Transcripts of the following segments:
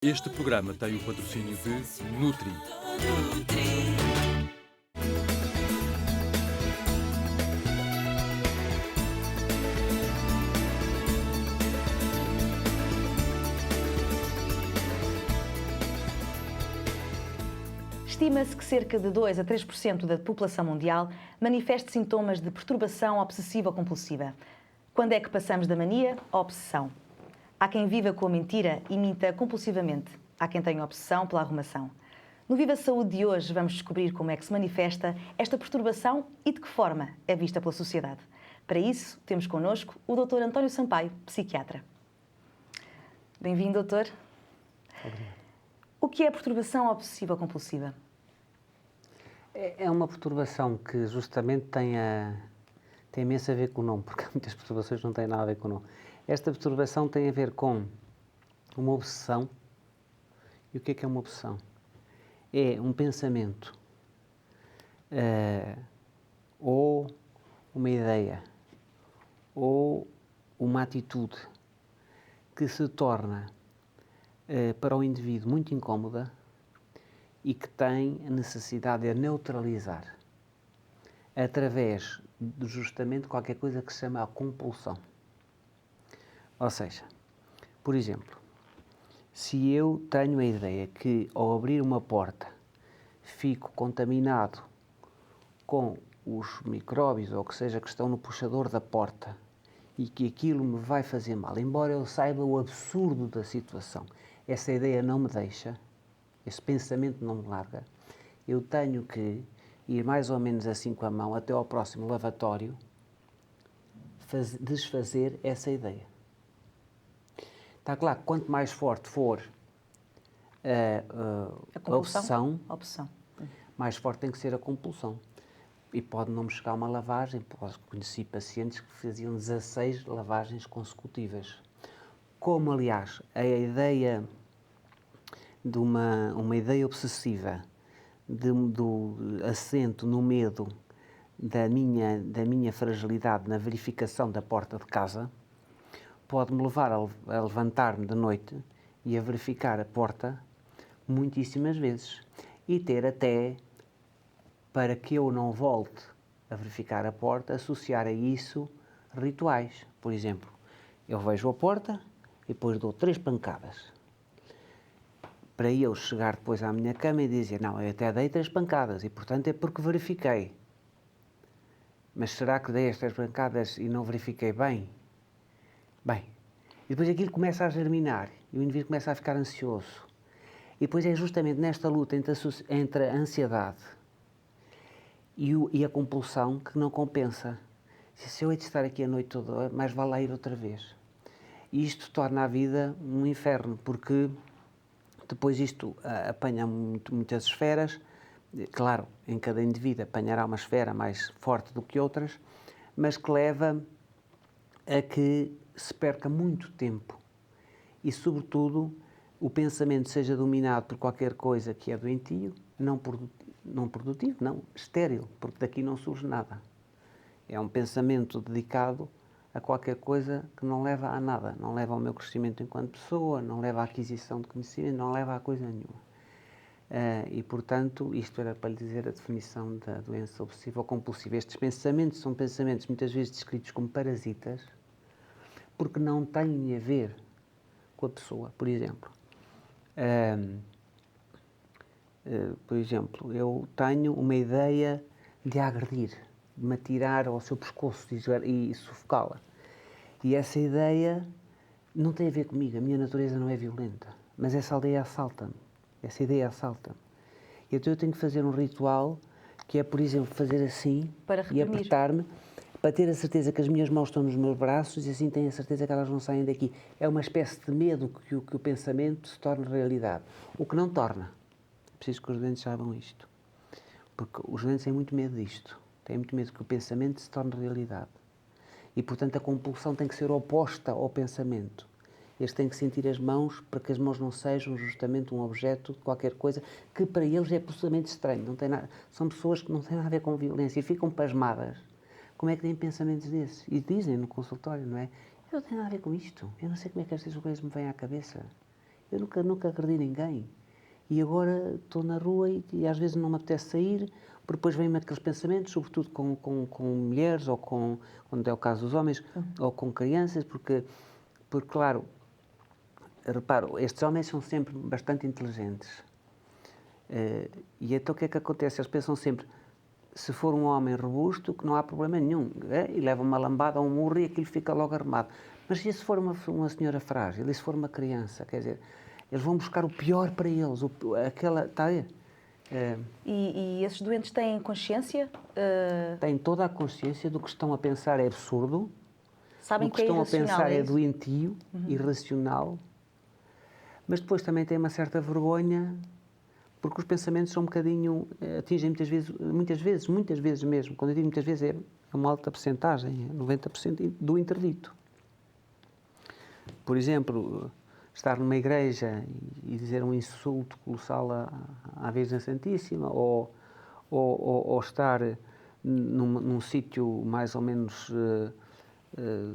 Este programa tem o patrocínio de Nutri. Estima-se que cerca de 2 a 3% da população mundial manifeste sintomas de perturbação obsessiva-compulsiva. Quando é que passamos da mania à obsessão? Há quem viva com a mentira e minta compulsivamente. Há quem tenha obsessão pela arrumação. No Viva Saúde de hoje vamos descobrir como é que se manifesta esta perturbação e de que forma é vista pela sociedade. Para isso, temos connosco o Dr. António Sampaio, psiquiatra. Bem-vindo, doutor. Obrigado. O que é a perturbação obsessiva-compulsiva? É uma perturbação que justamente tem imenso a ver com o nome, porque muitas perturbações não têm nada a ver com o nome. Esta perturbação tem a ver com uma obsessão. E o que é uma obsessão? É um pensamento, ou uma ideia, ou uma atitude que se torna para o indivíduo muito incómoda e que tem a necessidade de a neutralizar através de justamente qualquer coisa que se chama a compulsão. Ou seja, por exemplo, se eu tenho a ideia que ao abrir uma porta fico contaminado com os micróbios ou o que seja que estão no puxador da porta e que aquilo me vai fazer mal, embora eu saiba o absurdo da situação, essa ideia não me deixa, esse pensamento não me larga, eu tenho que ir mais ou menos assim com a mão até ao próximo lavatório, desfazer essa ideia. Está claro que quanto mais forte for a obsessão, mais forte tem que ser a compulsão. E pode não me chegar uma lavagem, conheci pacientes que faziam 16 lavagens consecutivas. Como, aliás, a ideia de uma ideia obsessiva do assento no medo da minha fragilidade na verificação da porta de casa pode-me levar a levantar-me de noite e a verificar a porta muitíssimas vezes e ter até, para que eu não volte a verificar a porta, associar a isso rituais. Por exemplo, eu vejo a porta e depois dou 3 pancadas. Para eu chegar depois à minha cama e dizer, não, eu até dei 3 pancadas e, portanto, é porque verifiquei. Mas será que dei as 3 pancadas e não verifiquei bem? Bem, e depois aquilo começa a germinar e o indivíduo começa a ficar ansioso. E depois é justamente nesta luta entre a ansiedade e a compulsão que não compensa. Se eu hei de estar aqui a noite toda, mais vale lá ir outra vez. E isto torna a vida um inferno, porque depois isto apanha muitas esferas. Claro, em cada indivíduo apanhará uma esfera mais forte do que outras, mas que leva a que se perca muito tempo e, sobretudo, o pensamento seja dominado por qualquer coisa que é doentio, não produtivo, não, estéril, porque daqui não surge nada. É um pensamento dedicado a qualquer coisa que não leva a nada, não leva ao meu crescimento enquanto pessoa, não leva à aquisição de conhecimento, não leva a coisa nenhuma. E, portanto, isto era para lhe dizer a definição da doença obsessiva-compulsiva. Estes pensamentos são pensamentos muitas vezes descritos como parasitas, porque não têm a ver com a pessoa. Por exemplo, eu tenho uma ideia de a agredir, de me atirar ao seu pescoço e sufocá-la. E essa ideia não tem a ver comigo, a minha natureza não é violenta, mas essa ideia assalta-me. Então eu tenho que fazer um ritual que é, por exemplo, fazer assim e apertar-me para ter a certeza que as minhas mãos estão nos meus braços e assim tenho a certeza que elas não saem daqui. É uma espécie de medo que o pensamento se torne realidade. O que não torna. É preciso que os doentes saibam isto. Porque os doentes têm muito medo disto. Têm muito medo que o pensamento se torne realidade. E, portanto, a compulsão tem que ser oposta ao pensamento. Eles têm que sentir as mãos para que as mãos não sejam justamente um objeto de qualquer coisa que para eles é absolutamente estranho. Não tem nada, são pessoas que não têm nada a ver com violência e ficam pasmadas. Como é que têm pensamentos desses? E dizem no consultório, não é? Eu não tenho nada a ver com isto. Eu não sei como é que estas coisas me vêm à cabeça. Eu nunca agredi ninguém. E agora estou na rua e às vezes não me apetece sair, porque depois vêm-me aqueles pensamentos, sobretudo com mulheres, ou quando é o caso dos homens, ou com crianças, porque claro, reparo, estes homens são sempre bastante inteligentes. E então o que é que acontece? Eles pensam sempre, se for um homem robusto, que não há problema nenhum, e leva uma lambada ou um murro e aquilo fica logo armado. Mas e se for uma senhora frágil, e se for uma criança, quer dizer, eles vão buscar o pior para eles, está a ver? E esses doentes têm consciência? Têm toda a consciência do que estão a pensar é absurdo, Sabem do que é estão a irracional, pensar é isso? doentio, irracional, mas depois também têm uma certa vergonha, porque os pensamentos são um bocadinho, atingem muitas vezes mesmo, quando eu digo muitas vezes é uma alta percentagem, 90% do interdito. Por exemplo, estar numa igreja e dizer um insulto colossal à Virgem Santíssima, ou estar num sítio mais ou menos,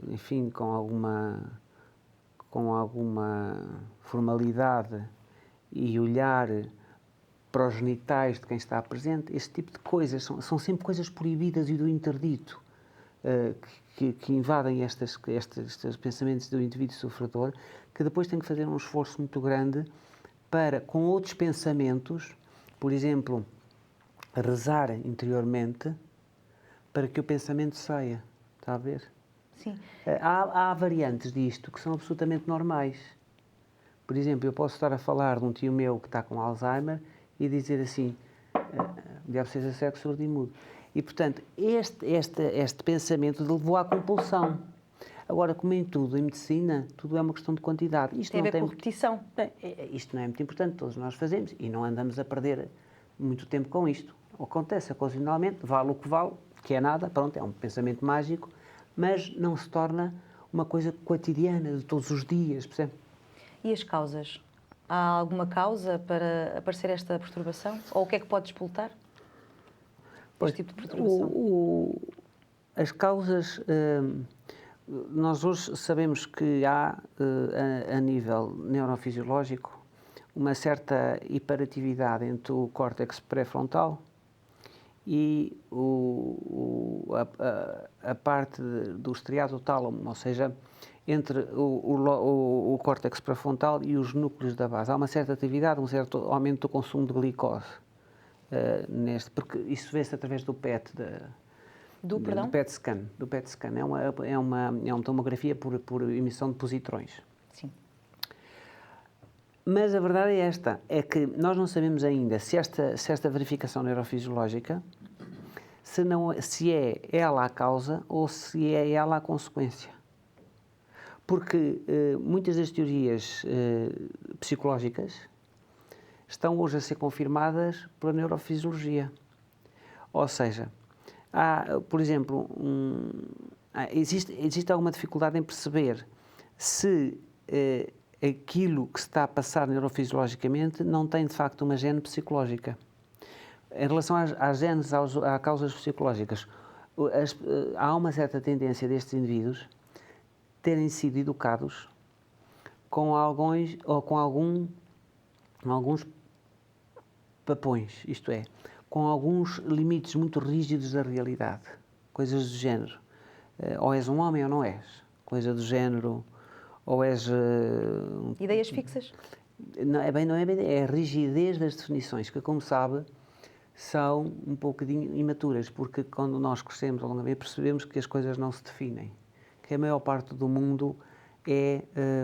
enfim, com alguma formalidade e olhar para os genitais de quem está presente, esse tipo de coisas são sempre coisas proibidas e do interdito, que invadem estes pensamentos do indivíduo sofredor, que depois tem que fazer um esforço muito grande para, com outros pensamentos, por exemplo, rezar interiormente para que o pensamento saia. Está a ver? Sim. Há variantes disto que são absolutamente normais. Por exemplo, eu posso estar a falar de um tio meu que está com Alzheimer e dizer assim, o diabo seja cego, surdo e mudo. E, portanto, este pensamento levou à compulsão. Agora, como em tudo, em medicina, tudo é uma questão de quantidade. Isto Tem a não ver com repetição. Isto não é muito importante, todos nós fazemos e não andamos a perder muito tempo com isto. Acontece ocasionalmente, vale o que é nada, pronto, é um pensamento mágico, mas não se torna uma coisa cotidiana, de todos os dias, percebe? E as causas? Há alguma causa para aparecer esta perturbação? Ou o que é que pode despoltar este tipo de perturbação? As causas, nós hoje sabemos que há, a nível neurofisiológico, uma certa hiperatividade entre o córtex pré-frontal e a parte do estriado-tálamo, ou seja, entre o córtex pré-frontal e os núcleos da base. Há uma certa atividade, um certo aumento do consumo de glicose, porque isso vê-se através do PET, do PET scan. É uma tomografia por emissão de positrões. Sim. Mas a verdade é esta, é que nós não sabemos ainda se esta verificação neurofisiológica, se é ela a causa ou se é ela a consequência. Porque muitas das teorias psicológicas estão hoje a ser confirmadas pela neurofisiologia. Ou seja, há, por exemplo, existe alguma dificuldade em perceber se aquilo que se está a passar neurofisiologicamente não tem, de facto, uma gene psicológica. Em relação às genes, às causas psicológicas, há uma certa tendência destes indivíduos terem sido educados com alguns papões, isto é, com alguns limites muito rígidos da realidade, coisas do género. Ou és um homem ou não és, coisa do género, ou és... Ideias fixas? Não é bem, é a rigidez das definições, que, como sabe, são um pouquinho imaturas, porque quando nós crescemos ao longo da vida percebemos que as coisas não se definem, que a maior parte do mundo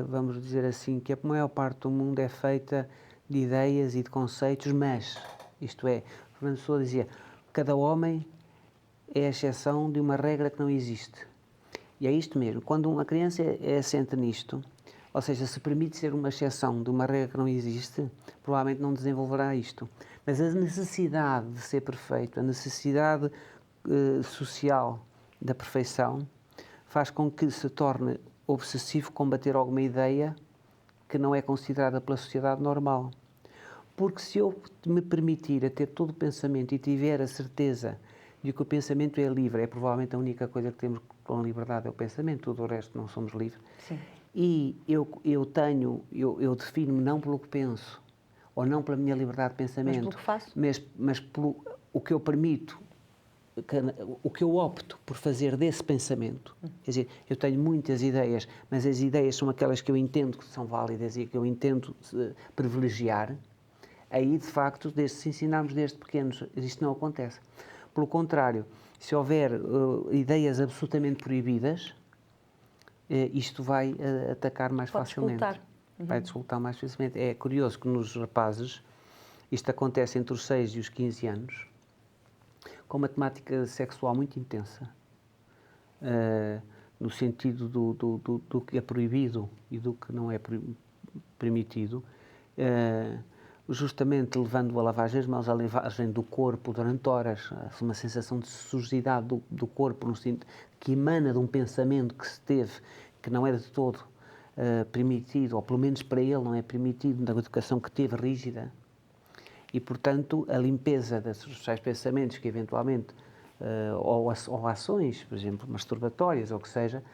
vamos dizer assim, que a maior parte do mundo é feita de ideias e de conceitos, mas, isto é, Fernando Pessoa dizia, cada homem é a exceção de uma regra que não existe. E é isto mesmo, quando uma criança é assente nisto, ou seja, se permite ser uma exceção de uma regra que não existe, provavelmente não desenvolverá isto. Mas a necessidade de ser perfeito, a necessidade social da perfeição, faz com que se torne obsessivo combater alguma ideia que não é considerada pela sociedade normal. Porque se eu me permitir a ter todo o pensamento e tiver a certeza de que o pensamento é livre, é provavelmente a única coisa que temos com liberdade é o pensamento, tudo o resto não somos livres. Sim. E eu defino-me não pelo que penso, ou não pela minha liberdade de pensamento, Mas pelo que faço? mas pelo o que eu permito, o que eu opto por fazer desse pensamento. Quer dizer, eu tenho muitas ideias, mas as ideias são aquelas que eu entendo que são válidas e que eu entendo privilegiar. Aí, de facto, se ensinarmos desde pequenos, isto não acontece. Pelo contrário, se houver ideias absolutamente proibidas, isto vai atacar mais facilmente. Vai desculpar mais facilmente. É curioso que nos rapazes, isto acontece entre os 6 e os 15 anos, com uma temática sexual muito intensa, no sentido do que é proibido e do que não é permitido, justamente levando a lavagem das mãos, a lavagem do corpo durante horas, uma sensação de sujidade do corpo, no sentido que emana de um pensamento que se teve, que não era de todo permitido, ou pelo menos para ele não é permitido, da educação que teve rígida. E, portanto, a limpeza dos tais pensamentos que, eventualmente, ou ações, por exemplo, masturbatórias, ou o que seja,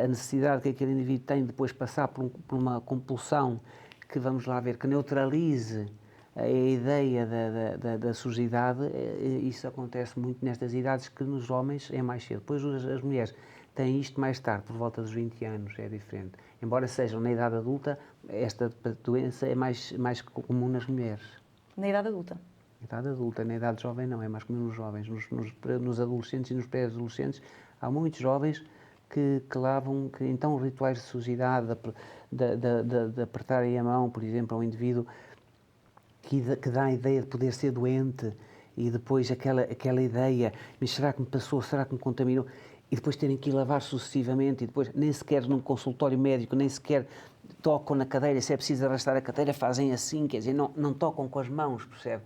a necessidade que aquele indivíduo tem de depois passar por uma compulsão que, vamos lá ver, que neutralize a ideia da sujidade, isso acontece muito nestas idades, que nos homens é mais cedo. Depois as mulheres têm isto mais tarde, por volta dos 20 anos, é diferente. Embora sejam na idade adulta, esta doença é mais comum nas mulheres. Na idade adulta? Na idade adulta, na idade jovem não, é mais comum nos jovens. Nos adolescentes e nos pré-adolescentes, há muitos jovens que lavam, que então rituais de sujidade, de apertarem a mão, por exemplo, a um indivíduo que dá a ideia de poder ser doente, e depois aquela ideia, mas será que me passou, será que me contaminou? E depois terem que ir lavar sucessivamente, e depois nem sequer num consultório médico, nem sequer tocam na cadeira, se é preciso arrastar a cadeira, fazem assim, quer dizer, não tocam com as mãos, percebe?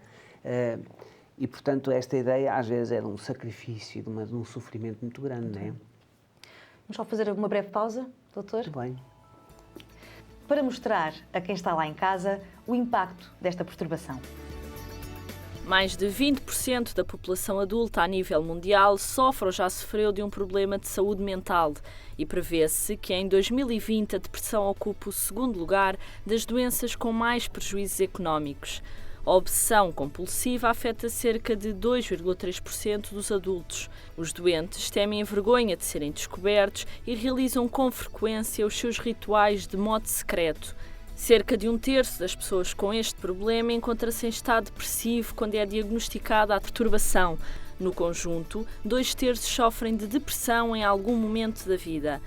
E, portanto, esta ideia às vezes é de um sacrifício, de um sofrimento muito grande, não é? Vamos só fazer uma breve pausa, doutor? Muito bem. Para mostrar a quem está lá em casa o impacto desta perturbação. Mais de 20% da população adulta a nível mundial sofre ou já sofreu de um problema de saúde mental e prevê-se que em 2020 a depressão ocupe o segundo lugar das doenças com mais prejuízos económicos. A obsessão compulsiva afeta cerca de 2,3% dos adultos. Os doentes temem a vergonha de serem descobertos e realizam com frequência os seus rituais de modo secreto. Cerca de 1/3 das pessoas com este problema encontra-se em estado depressivo quando é diagnosticada a perturbação. No conjunto, 2/3 sofrem de depressão em algum momento da vida.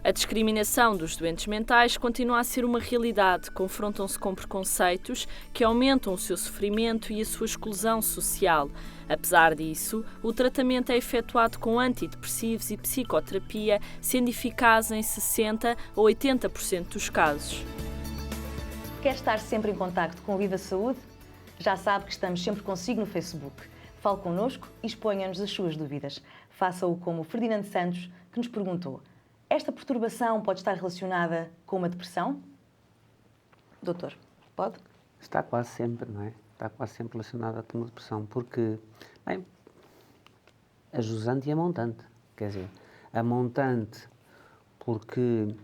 A discriminação dos doentes mentais continua a ser uma realidade. Confrontam-se com preconceitos que aumentam o seu sofrimento e a sua exclusão social. Apesar disso, o tratamento é efetuado com antidepressivos e psicoterapia, sendo eficaz em 60% a 80% dos casos. Quer estar sempre em contacto com o Viva Saúde? Já sabe que estamos sempre consigo no Facebook. Fale connosco e exponha-nos as suas dúvidas. Faça-o como o Ferdinando Santos, que nos perguntou: esta perturbação pode estar relacionada com uma depressão? Doutor, pode? Está quase sempre, não é? Está quase sempre relacionada com uma depressão, porque, bem, a jusante e a montante. Quer dizer, a montante porque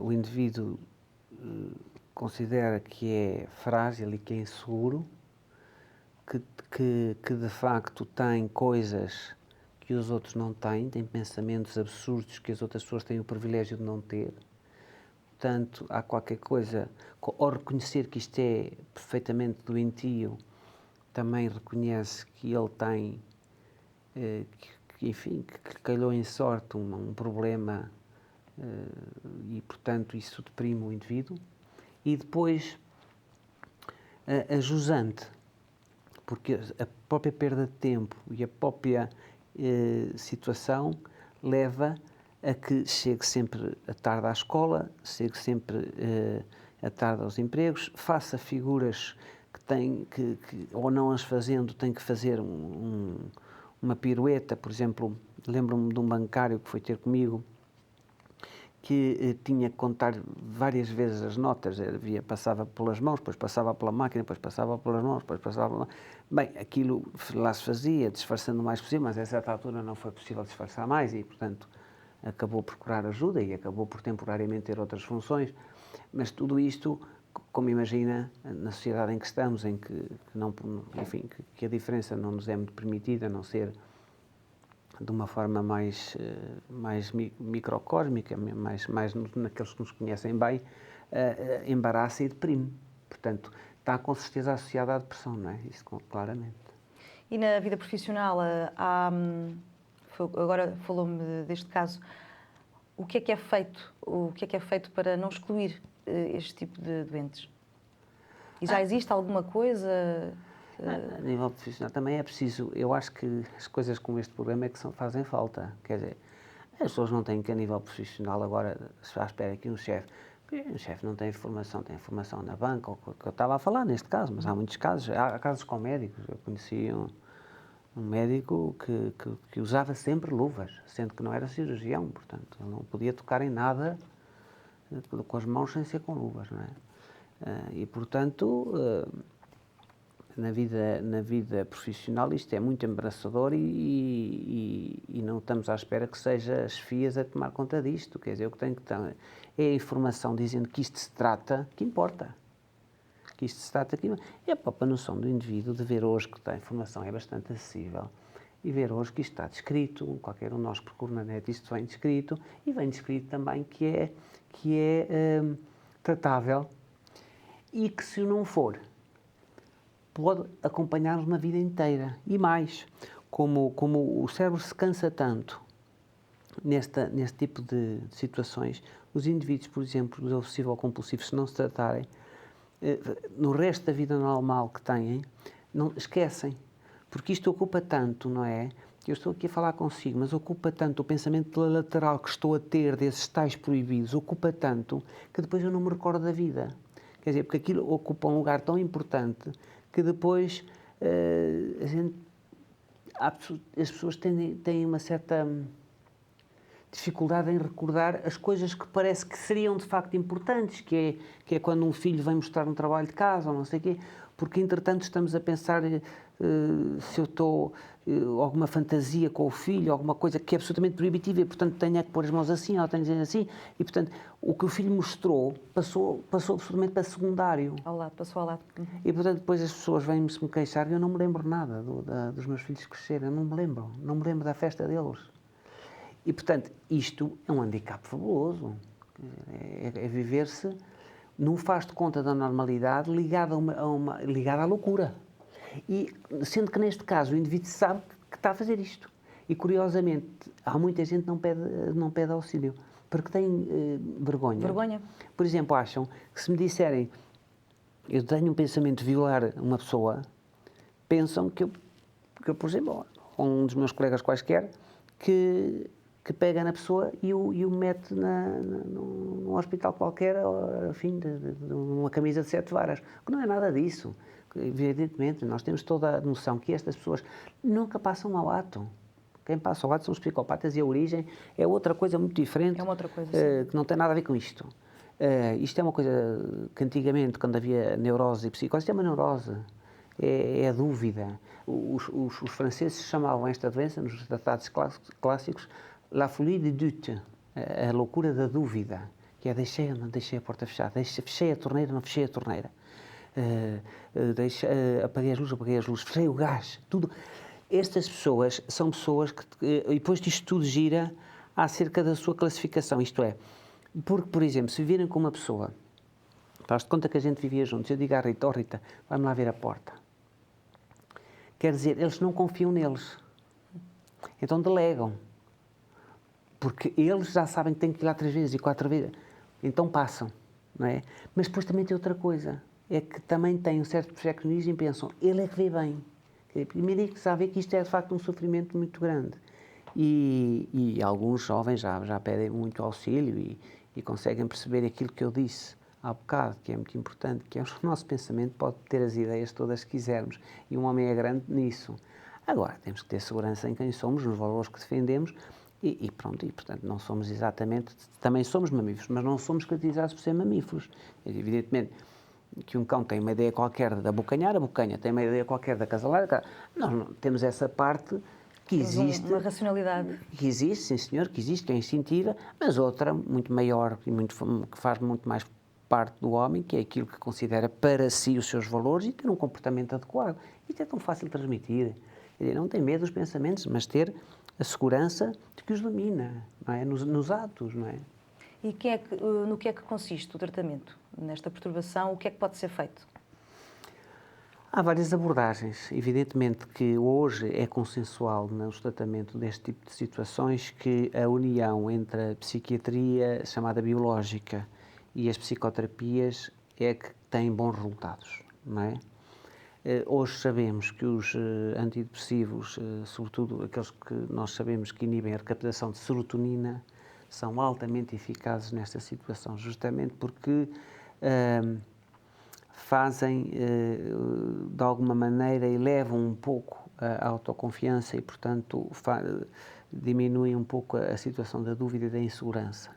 o indivíduo considera que é frágil e que é inseguro, que de facto tem coisas que os outros não têm, tem pensamentos absurdos que as outras pessoas têm o privilégio de não ter. Portanto, há qualquer coisa, ao reconhecer que isto é perfeitamente doentio, também reconhece que ele tem, que calhou em sorte um problema e, portanto, isso deprime o indivíduo. E depois, a jusante, porque a própria perda de tempo e a própria situação leva a que chegue sempre à tarde à escola, chegue sempre à tarde aos empregos, faça figuras que tem que ou não as fazendo, tem que fazer uma pirueta. Por exemplo, lembro-me de um bancário que foi ter comigo, que tinha que contar várias vezes as notas, passava pelas mãos, depois passava pela máquina, depois passava pelas mãos, depois passava pela... Bem, aquilo lá se fazia, disfarçando o mais possível, mas a certa altura não foi possível disfarçar mais e, portanto, acabou por procurar ajuda e acabou por temporariamente ter outras funções, mas tudo isto, como imagina, na sociedade em que estamos, em que não, enfim, que a diferença não nos é muito permitida, a não ser de uma forma mais microcósmica, mais naqueles que nos conhecem bem, embaraça e deprime. Portanto, está com certeza associada à depressão, não é? Isso claramente. E na vida profissional, agora falou-me deste caso, o que é feito? O que é feito para não excluir este tipo de doentes? E já existe alguma coisa? A nível profissional também é preciso, eu acho que as coisas como este programa é que fazem falta. Quer dizer, as pessoas não têm que a nível profissional agora, se à espera que um chefe não tem formação na banca, ou o que eu estava a falar neste caso, mas há muitos casos, há casos com médicos. Eu conheci um médico que usava sempre luvas, sendo que não era cirurgião, portanto, ele não podia tocar em nada com as mãos sem ser com luvas, não é? E, portanto, na vida profissional isto é muito embaraçador e não estamos à espera que seja as FIAs a tomar conta disto. Quer dizer, o que tem que ter é a informação dizendo que isto se trata, que importa. Que isto se trata aqui. É a própria noção do indivíduo de ver hoje que a informação é bastante acessível e ver hoje que isto está descrito, qualquer um de nós que procura na net, isto vem descrito e vem descrito também que é tratável e que, se não for, pode acompanhar-nos uma vida inteira. E mais, como o cérebro se cansa tanto neste tipo de situações, os indivíduos, por exemplo, os obsessivo-compulsivos, se não se tratarem, no resto da vida normal que têm, não esquecem. Porque isto ocupa tanto, não é? Eu estou aqui a falar consigo, mas ocupa tanto o pensamento lateral que estou a ter desses tais proibidos, ocupa tanto que depois eu não me recordo da vida. Quer dizer, porque aquilo ocupa um lugar tão importante que depois as pessoas têm uma certa dificuldade em recordar as coisas que parece que seriam de facto importantes, que é quando um filho vem mostrar um trabalho de casa ou não sei o quê, porque entretanto estamos a pensar se eu estou alguma fantasia com o filho, alguma coisa que é absolutamente proibitiva e portanto tenho que pôr as mãos assim ou tenho que dizer assim, e portanto o que o filho mostrou passou absolutamente para secundário. Passou ao lado. E portanto depois as pessoas vêm-se me queixar e eu não me lembro nada dos meus filhos crescerem, eu não me lembro da festa deles. E portanto isto é um handicap fabuloso, é viver-se num faz de conta da normalidade ligada à loucura. E, sendo que neste caso o indivíduo sabe que está a fazer isto. E, curiosamente, há muita gente que não pede auxílio, porque tem vergonha. Vergonha? Por exemplo, acham que se me disserem eu tenho um pensamento de violar uma pessoa, pensam que eu por exemplo, um dos meus colegas quaisquer, que pega na pessoa e o mete num hospital qualquer, a fim de uma camisa de 7 varas. Que não é nada disso. Evidentemente, nós temos toda a noção que estas pessoas nunca passam ao ato. Quem passa ao ato são os psicopatas e a origem é outra coisa muito diferente. É uma outra coisa, que não tem nada a ver com isto. Isto é uma coisa que antigamente, quando havia neurose e psicose, isto é uma neurose. É a dúvida. Os franceses chamavam esta doença, nos tratados clássicos, la folie du doute, a loucura da dúvida, que é deixei ou não deixei a porta fechada, fechei a torneira ou não fechei a torneira, apaguei as luzes, fechei o gás, tudo. Estas pessoas são pessoas que, e depois disto tudo gira acerca da sua classificação, isto é, porque, por exemplo, se virem com uma pessoa, faz-te conta que a gente vivia juntos, eu digo à Rita, Rita, vai-me lá ver a porta. Quer dizer, eles não confiam neles, então delegam. Porque eles já sabem que têm que ir lá 3 vezes e 4 vezes, então passam, não é? Mas depois também tem outra coisa, é que também têm um certo perfeccionismo e pensam, ele é que vê bem. Primeiro é que sabe que isto é de facto um sofrimento muito grande. E alguns jovens já pedem muito auxílio e conseguem perceber aquilo que eu disse há bocado, que é muito importante, que é o nosso pensamento pode ter as ideias todas que quisermos, e um homem é grande nisso. Agora, temos que ter segurança em quem somos, nos valores que defendemos, e pronto, e portanto não somos exatamente, também somos mamíferos, mas não somos caracterizados por ser mamíferos. Evidentemente que um cão tem uma ideia qualquer de abocanhar, a bocanha tem uma ideia qualquer de acasalar, nós não, temos essa parte que existe. Uma racionalidade. Que existe, sim senhor, que existe, que é instintiva, mas outra muito maior e que faz muito mais parte do homem, que é aquilo que considera para si os seus valores e ter um comportamento adequado. Isto é tão fácil de transmitir. Quer dizer, não ter medo dos pensamentos, mas ter a segurança de que os domina, não é? Nos atos, não é? E no que é que consiste o tratamento? Nesta perturbação, o que é que pode ser feito? Há várias abordagens. Evidentemente que hoje é consensual no tratamento deste tipo de situações que a união entre a psiquiatria chamada biológica e as psicoterapias é que tem bons resultados, não é? Hoje sabemos que os antidepressivos, sobretudo aqueles que nós sabemos que inibem a recaptação de serotonina, são altamente eficazes nesta situação, justamente porque fazem, de alguma maneira, elevam um pouco a autoconfiança e, portanto, diminuem um pouco a situação da dúvida e da insegurança.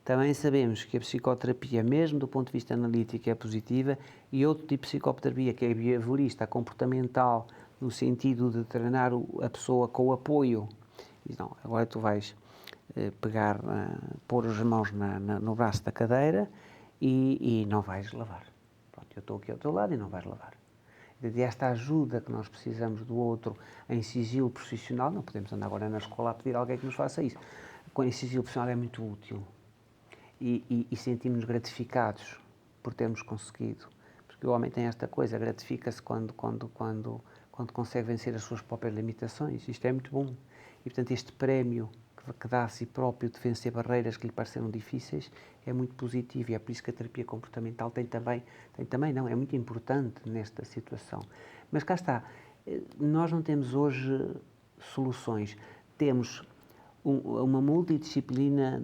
Também sabemos que a psicoterapia, mesmo do ponto de vista analítico, é positiva, e outro tipo de psicoterapia, que é a behaviorista, a comportamental, no sentido de treinar a pessoa com o apoio. Diz, não, agora tu vais pôr as mãos no braço da cadeira e não vais lavar. Pronto, eu estou aqui ao teu lado e não vais lavar. E esta ajuda que nós precisamos do outro em sigilo profissional, não podemos andar agora na escola a pedir a alguém que nos faça isso. Em sigilo profissional é muito útil. E sentimos-nos gratificados por termos conseguido. Porque o homem tem esta coisa, gratifica-se quando consegue vencer as suas próprias limitações. Isto é muito bom. E, portanto, este prémio que dá a si próprio de vencer barreiras que lhe pareceram difíceis é muito positivo. E é por isso que a terapia comportamental não, é muito importante nesta situação. Mas cá está, nós não temos hoje soluções. Temos uma multidisciplina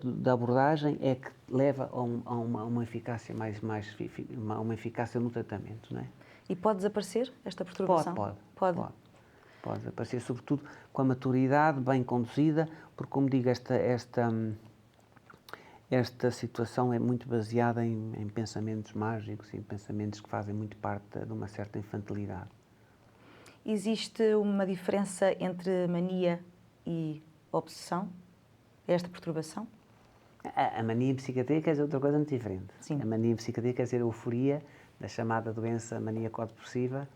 da abordagem é que leva a uma eficácia uma eficácia no tratamento, não é? E pode desaparecer esta perturbação? Pode desaparecer, sobretudo com a maturidade bem conduzida, porque, como digo, esta situação é muito baseada em pensamentos mágicos, em pensamentos que fazem muito parte de uma certa infantilidade. Existe uma diferença entre mania e obsessão? Esta perturbação? A mania em psiquiatria quer dizer outra coisa muito diferente. Sim. A mania em psiquiatria quer dizer a euforia da chamada doença maníaco-depressiva,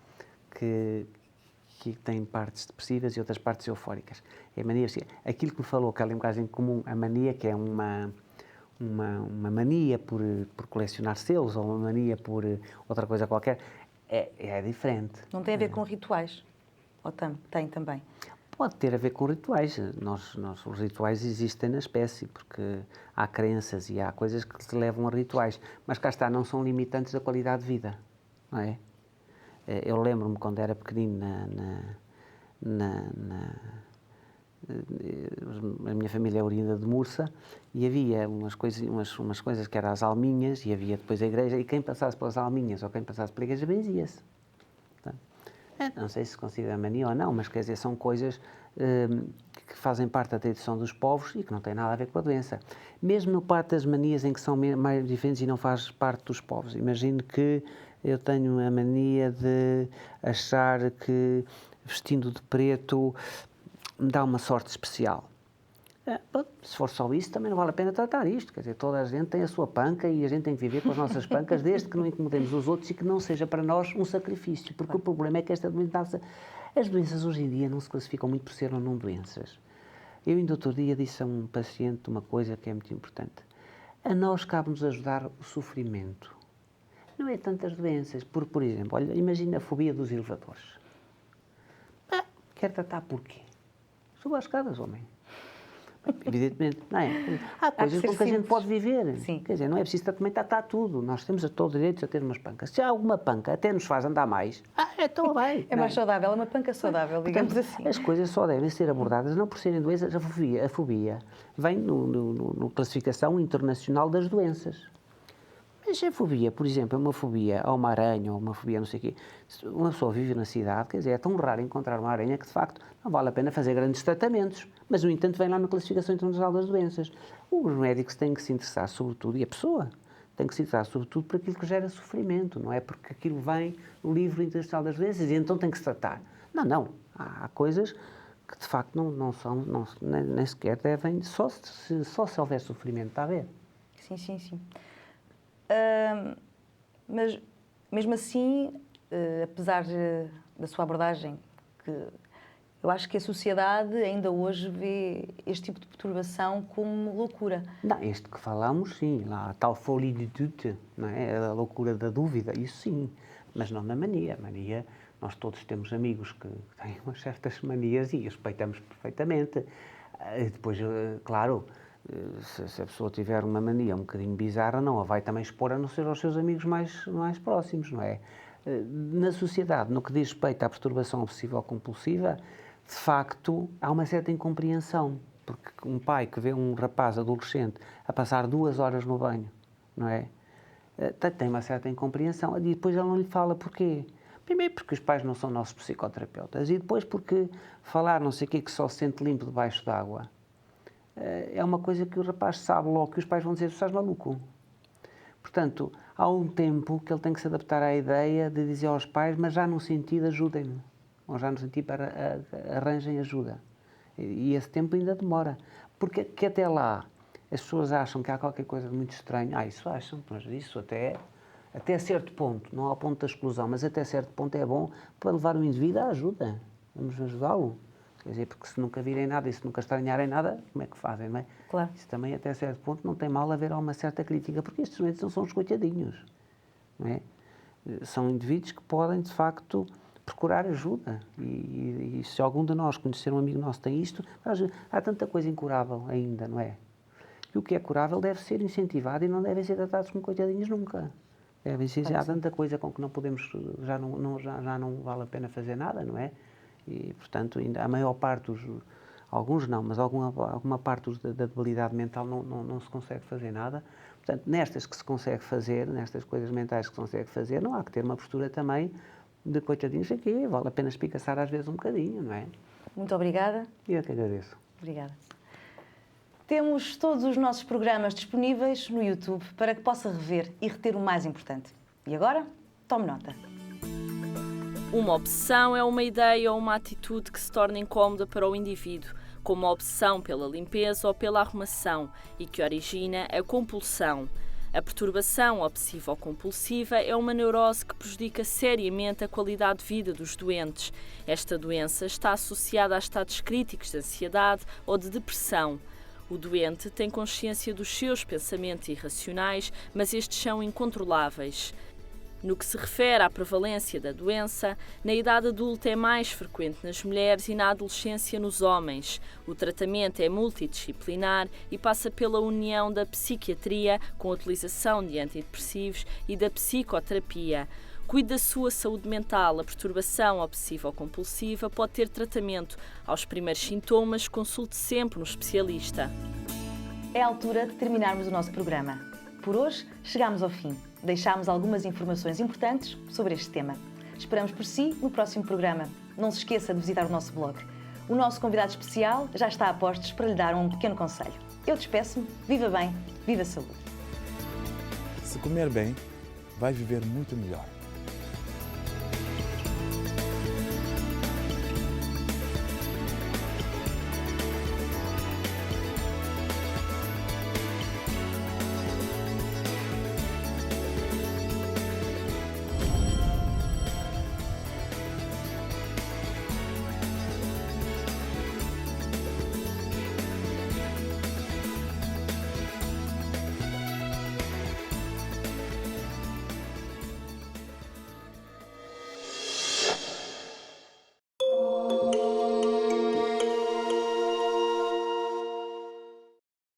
que tem partes depressivas e outras partes eufóricas. É mania, aquilo que me falou, aquela linguagem comum, a mania, que é uma mania por colecionar selos ou uma mania por outra coisa qualquer, é diferente. Não tem a ver com rituais? Ou tem também? Pode ter a ver com rituais. Os rituais existem na espécie, porque há crenças e há coisas que se levam a rituais. Mas cá está, não são limitantes da qualidade de vida, não é? Eu lembro-me quando era pequenino, a minha família é oriunda de Mursa, e havia umas coisas que eram as alminhas, e havia depois a igreja, e quem passasse pelas alminhas ou quem passasse pela igreja benzia-se. Não sei se considera mania ou não, mas quer dizer, são coisas que fazem parte da tradição dos povos e que não têm nada a ver com a doença. Mesmo no parte das manias em que são mais diferentes e não faz parte dos povos. Imagino que eu tenho a mania de achar que vestindo de preto me dá uma sorte especial. Se for só isso, também não vale a pena tratar isto. Quer dizer, toda a gente tem a sua panca e a gente tem que viver com as nossas pancas, desde que não incomodemos os outros e que não seja para nós um sacrifício. Porque o problema é que esta doença... As doenças hoje em dia não se classificam muito por ser ou não doenças. Eu ainda outro dia disse a um paciente uma coisa que é muito importante. A nós cabe-nos ajudar o sofrimento. Não é tantas doenças. Por exemplo, olha, imagina a fobia dos elevadores. Quer tratar porquê? Suba as escadas, homem. Evidentemente, não é? Há coisas com que a gente pode viver. Sim. Quer dizer, não é preciso também tratar tudo. Nós temos todo o direito a ter umas pancas. Se há alguma panca até nos faz andar mais, então vai. É mais saudável, é uma panca saudável, digamos assim. As coisas só devem ser abordadas não por serem doenças. A fobia vem no classificação internacional das doenças. Mas a fobia, por exemplo, é uma fobia a uma aranha ou uma fobia a não sei o quê. Uma pessoa vive na cidade, quer dizer, é tão raro encontrar uma aranha que, de facto, não vale a pena fazer grandes tratamentos. Mas, no entanto, vem lá na classificação internacional das doenças. Os médicos têm que se interessar, sobretudo, e a pessoa tem que se interessar, sobretudo, por aquilo que gera sofrimento, não é? Porque aquilo vem no livro internacional das doenças e então tem que se tratar. Não. Há coisas que de facto nem sequer devem, só se houver sofrimento, está a ver? Sim. Mas, mesmo assim, apesar da sua abordagem, que eu acho que a sociedade ainda hoje vê este tipo de perturbação como loucura. Não, este que falamos, sim, lá, a tal folie du doute, não é? A loucura da dúvida, isso sim, mas não na mania. Mania, nós todos temos amigos que têm umas certas manias e respeitamos perfeitamente. E depois, claro, se a pessoa tiver uma mania um bocadinho bizarra, não a vai também expor a não ser aos seus amigos mais próximos, não é? Na sociedade, no que diz respeito à perturbação obsessiva-compulsiva, de facto, há uma certa incompreensão, porque um pai que vê um rapaz adolescente a passar 2 horas no banho, não é? Tem uma certa incompreensão, e depois ele não lhe fala porquê. Primeiro porque os pais não são nossos psicoterapeutas, e depois porque falar não sei o quê que só se sente limpo debaixo d'água é uma coisa que o rapaz sabe logo que os pais vão dizer: tu estás maluco. Portanto, há um tempo que ele tem que se adaptar à ideia de dizer aos pais, mas já no sentido ajudem-me, ou já no sentido para arranjem ajuda. E esse tempo ainda demora, porque que até lá as pessoas acham que há qualquer coisa de muito estranho. Isso acham, mas isso até certo ponto, não ao ponto da exclusão, mas até certo ponto é bom para levar o indivíduo à ajuda. Vamos ajudá-lo. Quer dizer, porque se nunca virem nada e se nunca estranharem nada, como é que fazem, não é? Claro. Isso também, até certo ponto, não tem mal haver uma certa crítica, porque estes doentes não são os coitadinhos, não é? São indivíduos que podem, de facto, procurar ajuda. E se algum de nós conhecer um amigo nosso que tem isto, há tanta coisa incurável ainda, não é? E o que é curável deve ser incentivado e não devem ser tratados como coitadinhos nunca. Devem ser, há tanta coisa com que não podemos, já não vale a pena fazer nada, não é? E, portanto, ainda a maior parte alguns não, mas alguma parte da debilidade mental não se consegue fazer nada. Portanto, nestas que se consegue fazer, nestas coisas mentais que se consegue fazer, não há que ter uma postura também de coitadinhos aqui, vale a pena espicaçar às vezes um bocadinho, não é? Muito obrigada. E eu que agradeço. Obrigada. Temos todos os nossos programas disponíveis no YouTube para que possa rever e reter o mais importante. E agora, tome nota. Uma obsessão é uma ideia ou uma atitude que se torna incómoda para o indivíduo, como a obsessão pela limpeza ou pela arrumação, e que origina a compulsão. A perturbação obsessivo-compulsiva é uma neurose que prejudica seriamente a qualidade de vida dos doentes. Esta doença está associada a estados críticos de ansiedade ou de depressão. O doente tem consciência dos seus pensamentos irracionais, mas estes são incontroláveis. No que se refere à prevalência da doença, na idade adulta é mais frequente nas mulheres e na adolescência nos homens. O tratamento é multidisciplinar e passa pela união da psiquiatria, com a utilização de antidepressivos, e da psicoterapia. Cuide da sua saúde mental. A perturbação obsessiva-compulsiva pode ter tratamento. Aos primeiros sintomas, consulte sempre um especialista. É a altura de terminarmos o nosso programa. Por hoje, chegamos ao fim. Deixámos algumas informações importantes sobre este tema. Esperamos por si no próximo programa. Não se esqueça de visitar o nosso blog. O nosso convidado especial já está a postos para lhe dar um pequeno conselho. Eu despeço-me. Viva bem, viva saúde. Se comer bem, vai viver muito melhor.